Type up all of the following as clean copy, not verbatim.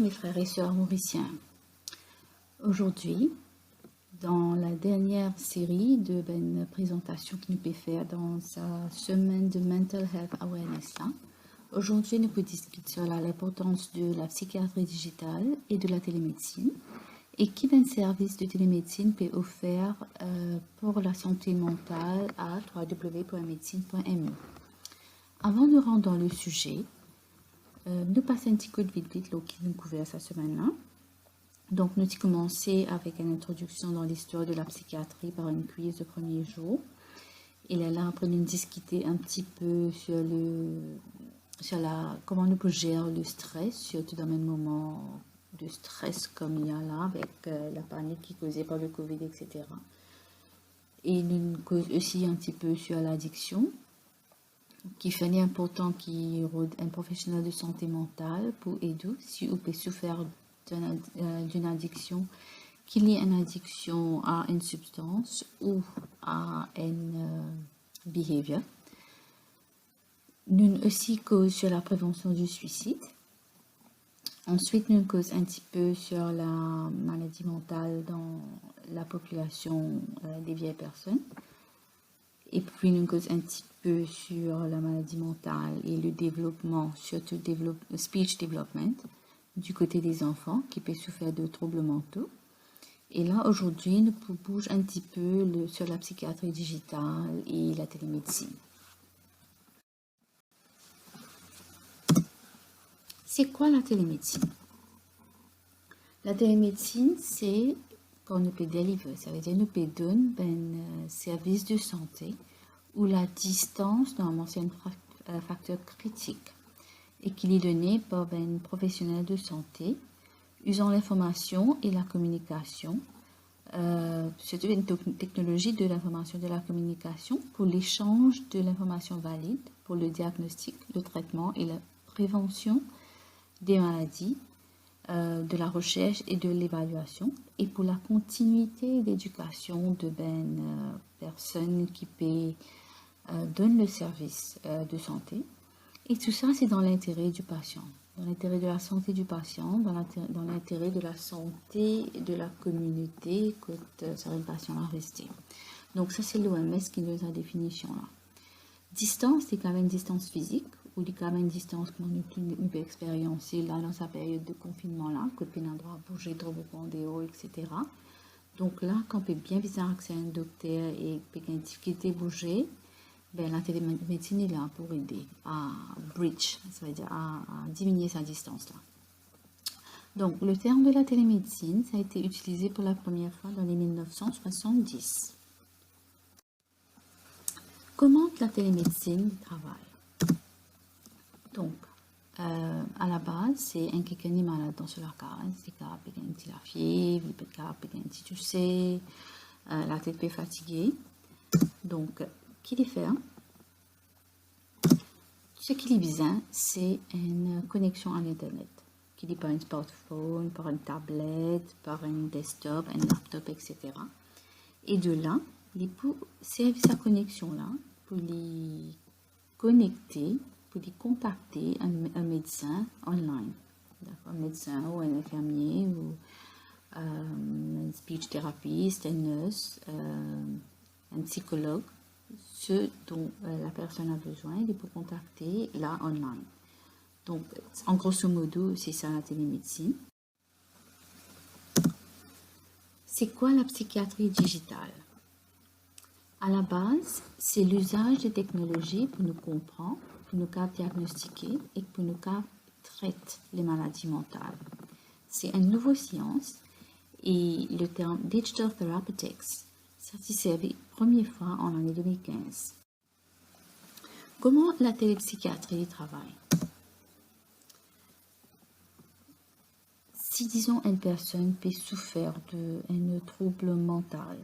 mes frères et sœurs mauriciens. Aujourd'hui, dans la dernière série de présentations que nous pouvons faire dans sa semaine de Mental Health Awareness, aujourd'hui nous pouvons discuter sur l'importance de la psychiatrie digitale et de la télémédecine et quel service de télémédecine peut offrir pour la santé mentale à www.medecine.me. Avant de rentrer dans le sujet, nous passons un petit coup de vite qui nous couvert cette semaine-là. Donc, nous avons commencé avec une introduction dans l'histoire de la psychiatrie par une quiz de premier jour. Et là, après, nous discuter un petit peu sur comment nous pouvons gérer le stress, surtout dans un moment de stress comme il y a là, avec la panique qui est causée par le Covid, etc. Et nous cause aussi un petit peu sur l'addiction, qui fait important qu'il y ait un professionnel de santé mentale pour aider si vous pouvez souffrir d'une addiction, qu'il y ait une addiction à une substance ou à une behavior. Nous aussi cause sur la prévention du suicide. Ensuite, nous cause un petit peu sur la maladie mentale dans la population des vieilles personnes. Et puis, nous cause un petit peu sur la maladie mentale et le développement, surtout speech development, du côté des enfants qui peuvent souffrir de troubles mentaux. Et là, aujourd'hui, nous bougeons un petit peu sur la psychiatrie digitale et la télémédecine. C'est quoi la télémédecine? La télémédecine, c'est quand nous peut délivrer, ça veut dire nous peut donner un service de santé où la distance, normalement, c'est un facteur critique et qu'il est donné par un professionnel de santé usant l'information et la communication, surtout une technologie de l'information et de la communication pour l'échange de l'information valide pour le diagnostic, le traitement et la prévention des maladies, de la recherche et de l'évaluation, et pour la continuité d'éducation de personnes qui donnent le service de santé. Et tout ça, c'est dans l'intérêt du patient, dans l'intérêt de la santé du patient, dans l'intérêt de la santé de la communauté que certains patients ont resté. Donc ça, c'est l'OMS qui nous a la définition là. Distance, c'est quand même une distance physique, ou quand même une distance que nous pouvons expérimenter là dans sa période de confinement là, que nous avons droit à bouger trop beaucoup en dehors, etc. Donc là, quand on peut bien viser accès à un docteur et peut une difficulté bouger, la télémédecine est là pour aider à bridge, ça veut dire à diminuer sa distance là. Donc le terme de la télémédecine, ça a été utilisé pour la première fois dans les 1970. Comment la télémédecine travaille? Donc, à la base, c'est un quelqu'un est malade dans ce cas. C'est qu'il a un petit la fièvre, il peut avoir un petit tousser, la tête peut fatiguée. Donc, qu'il fait? Ce qu'il est besoin, c'est une connexion à l'Internet. Qu'il est par un smartphone, par une tablette, par un desktop, un laptop, etc. Et de là, il peut servir sa connexion-là pour les connecter, pour les contacter un médecin online. Un médecin ou un infirmier ou un speech therapist, un nurse, un psychologue, ce dont la personne a besoin, il peut contacter là online. Donc, en grosso modo, c'est ça la télémédecine. C'est quoi la psychiatrie digitale? À la base, c'est l'usage des technologies pour nous comprendre, pour nous diagnostiquer et pour nous traiter les maladies mentales. C'est une nouvelle science et le terme Digital Therapeutics, ça s'est servi première fois en l'année 2015. Comment la télépsychiatrie travaille? Si, disons, une personne peut souffrir d'un trouble mental,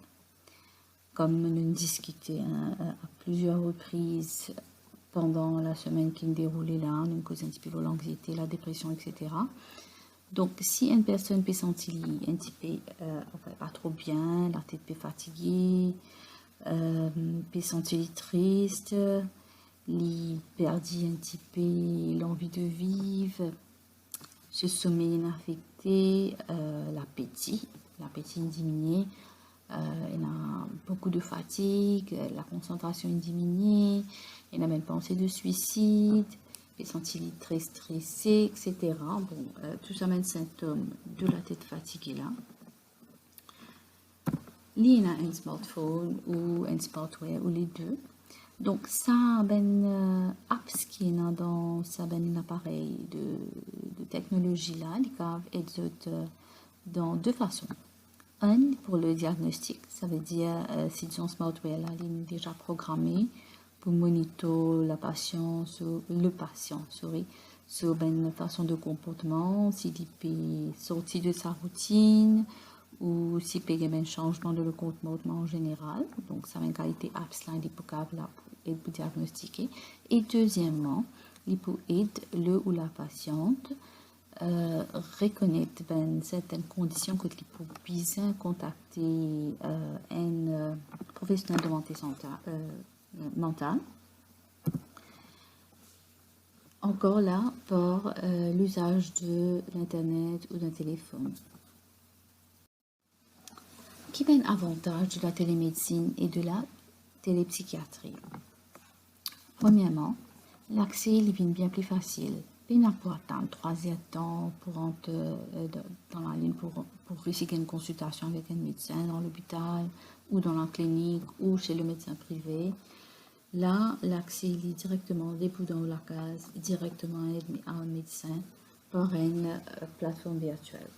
comme nous discuté à plusieurs reprises pendant la semaine qui me déroulait là, nous causons un petit peu l'anxiété, la dépression, etc. Donc, si une personne peut sentir un petit peu pas trop bien, la tête peut fatiguée, peut sentir triste, il perdit un petit peu l'envie de vivre, Ce sommeil est affecté, l'appétit est diminué, il y a beaucoup de fatigue, la concentration est diminuée, il y a même pensée de suicide, il sentit très stressé, etc. Bon, tout ça même symptômes de la tête fatiguée là. Il y a un smartphone ou un smartware ou les deux. Donc ça ben apps qui est dans ça ben appareil de technologie là, ils peuvent être dans deux façons. Un pour le diagnostic, ça veut dire si son smartware là il est déjà programmé pour monitorer le patient sur une façon de comportement, s'il peut sortir de sa routine ou s'il peut y avoir un changement de le comportement en général. Donc ça va une qualité apps là, il peut être pour diagnostiquer. Et deuxièmement, il peut aider le ou la patiente reconnaître certaines conditions que il peut bien contacter un professionnel de santé mentale. Encore là, par l'usage de l'internet ou d'un téléphone. Quel est l'avantage de la télémédecine et de la télépsychiatrie? Premièrement, l'accès est bien plus facile. Il n'a pas attendre 3 heures de temps pour entrer dans la ligne pour réussir une consultation avec un médecin dans l'hôpital ou dans la clinique ou chez le médecin privé. Là, l'accès est directement début dans la case, directement à un médecin par une plateforme virtuelle.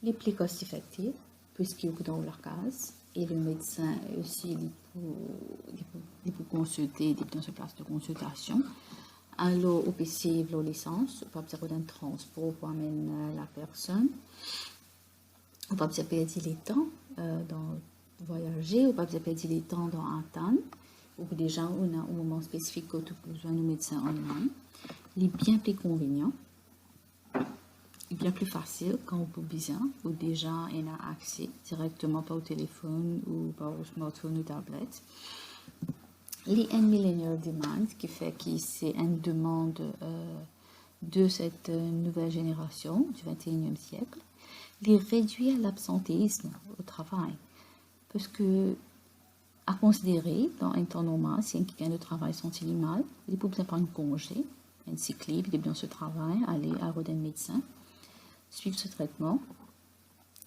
Les plus cost-effectifs, puisqu'il est dans la case, et le médecin aussi il peut consulter dans sa place de consultation. Alors, au PC, la licence, on peut avoir un transport pour amener la personne. On peut perdre le temps dans voyager, on peut perdre le temps dans attendre. Ou déjà, on a un moment spécifique que tu as besoin de médecin online. Il est bien plus convenient. Il est bien plus facile quand on peut besoin, ou déjà on a accès directement par au téléphone ou par au smartphone ou tablette. Il y a un millennial demand qui fait que c'est une demande de cette nouvelle génération du 21e siècle. Il réduit l'absentéisme au travail parce que à considérer dans un temps normal, si quelqu'un de travail sent mal, il peut bien prendre un congé, un cycle libre, il est bien ce travail, aller à un médecin, suivre ce traitement,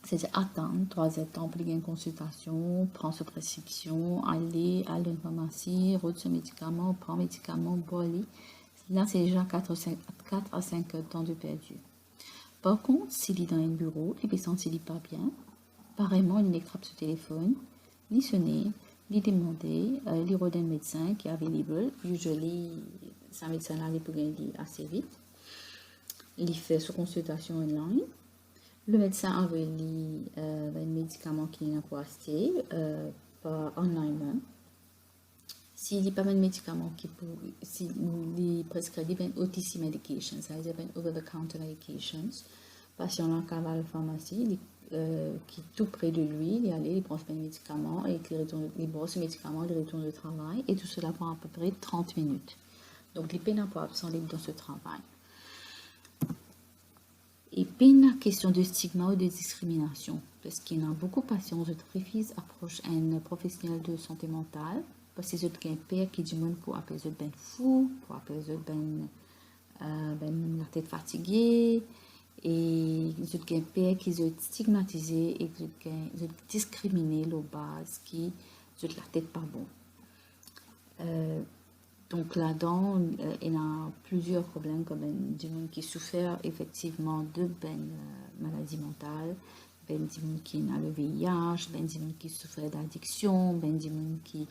c'est-à-dire attendre 3 heures de temps pour une consultation, prendre sa prescription, aller à une pharmacie, retirer ce médicament, prendre un médicament, boire. Là, c'est déjà 4 à 5 heures de temps de perdu. Par contre, s'il est dans un bureau et qu'il ne se sent pas bien, pareillement, il attrape ce téléphone, il sonne, il demande, il regarde un médecin qui est available. Usually, ce médecin-là, il peut gagner assez vite. Il fait sa consultation online. Le médecin envoie un médicament qui n'a pas acheté par online. S'il n'y a pas de médicament qui peut, s'il est prescrit des OTC medications, c'est-à-dire des over-the-counter medications, le patient là va à la pharmacie, qui est tout près de lui, il allait, il prend ce médicament et il boit ce médicament, il retourne au travail et tout cela prend à peu près 30 minutes. Donc, les peines à pas absent dans ce travail. Et puis, la question de stigma ou de discrimination, parce qu'il y a beaucoup de patients qui refusent d'approcher un professionnel de santé mentale, parce qu'ils ont un père qui dit pour appeler eux ben fou, pour appeler eux la tête fatiguée, et ils ont un père qui ont stigmatisé et qui ont discriminé la base qui ont la tête pas bon. Donc là-dedans, il y a plusieurs problèmes comme des gens qui souffrent effectivement de maladies mentales, des gens qui ont le VIH, des gens qui souffrent d'addiction, des gens qui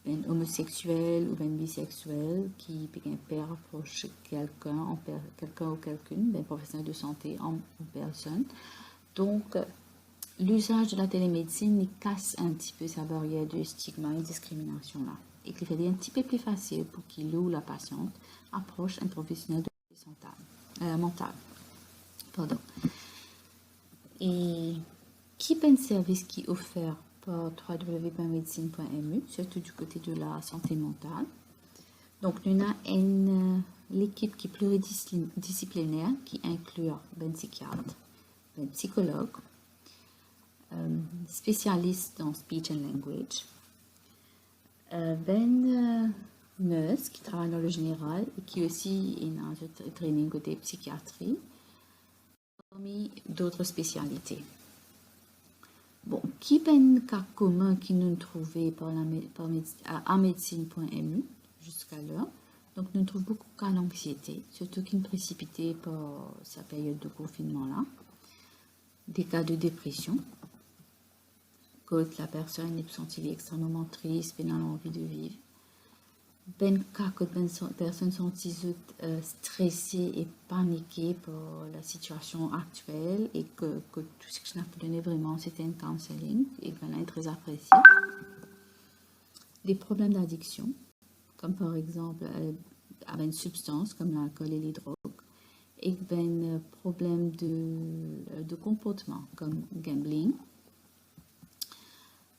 sont homosexuels ou bisexuels, qui perdent proche quelqu'un ou quelqu'une, des professionnels de santé en personne. Donc, l'usage de la télémédecine casse un petit peu sa barrière de stigma et de discrimination là, et qui fait un petit peu plus facile pour qu'il ou la patiente approche un professionnel de santé mentale. Pardon. Et qui est un service qui est offert par www.medicine.mu, surtout du côté de la santé mentale. Donc, nous avons un l'équipe qui est pluridisciplinaire, qui inclut ben psychiatre, ben psychologue, spécialiste dans speech and language, nurse qui travaille dans le général et qui aussi est dans le training côté psychiatrie, parmi d'autres spécialités. Bon, qui est un cas commun qui nous trouvons à médecine.mu jusqu'à l'heure. Donc, nous trouvons beaucoup de cas d'anxiété, surtout qui nous précipitait par sa période de confinement-là. Des cas de dépression, quand la personne est sentie extrêmement triste, et n'a envie de vivre. Ben cas que personnes sont stressées et paniquées par la situation actuelle et que tout ce que je n'ai donné vraiment c'était un counseling et ben là est très apprécié. Des problèmes d'addiction, comme par exemple avec une substance comme l'alcool et les drogues, et ben problèmes de comportement comme gambling.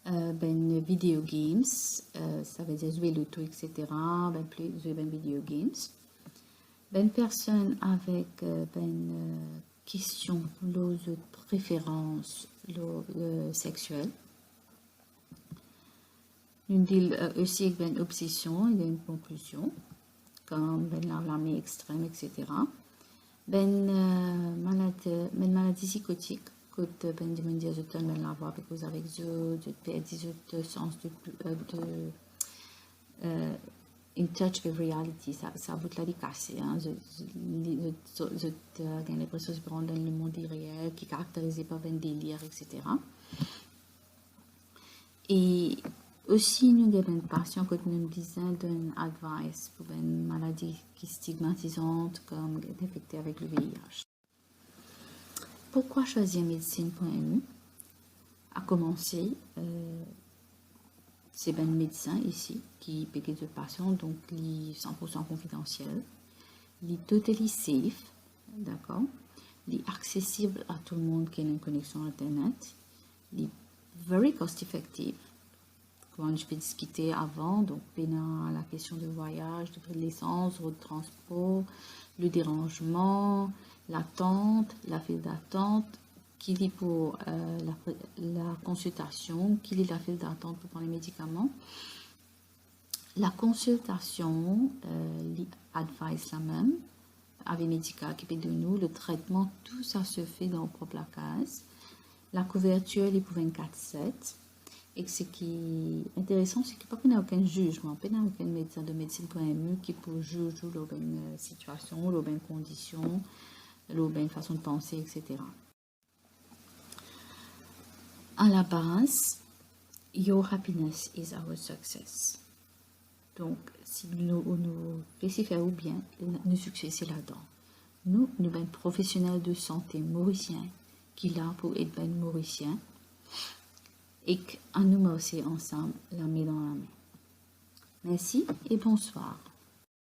Ben video games, ça veut dire jouer l'auto, etc. Ben plus jouer ben video games. Ben personne avec question de préférence sexuelle. Nous dit aussi avec ben obsession, il y a une conclusion comme ben l'armée extrême, etc. Maladie psychotique. Ben de dire je donne la voix avec vous avec je perds de sens in touch with reality ça vous l'a dit cassé j'ai l'impression de prendre dans le monde réel qui est caractérisé par un délire etc. Et aussi nous avons une patient que nous disons d'une advice pour une maladie qui est stigmatisante comme infectée avec le VIH. Pourquoi choisir médecine.mu? À commencer, c'est un médecin ici qui paye de patients, donc il est 100% confidentiel. Il est totally safe, d'accord? Il est accessible à tout le monde qui a une connexion Internet. Il est very cost effective. Comme je vais discuter avant, donc la question de voyage, de prix de l'essence, de transport, le dérangement, l'attente, la file d'attente, qu'il est pour la consultation, qu'il est la file d'attente pour prendre les médicaments. La consultation, l'advice la même, avec médical qui est de nous, le traitement, tout ça se fait dans le propre case. La couverture, il est pour 24/7. Et ce qui est intéressant, c'est qu'il n'y a aucun jugement, il n'y a aucun médecin de médecine.mu qui peut juger la bonne situation, la bonne condition, la bonne façon de penser, etc. À la base, your happiness is our success. Donc, si nous laissons faire ou bien, nous succès c'est là-dedans. Nous sommes professionnels de santé mauriciens qui là pour être ben mauriciens. Et qu'on nous met aussi ensemble la main dans la main. Merci et bonsoir.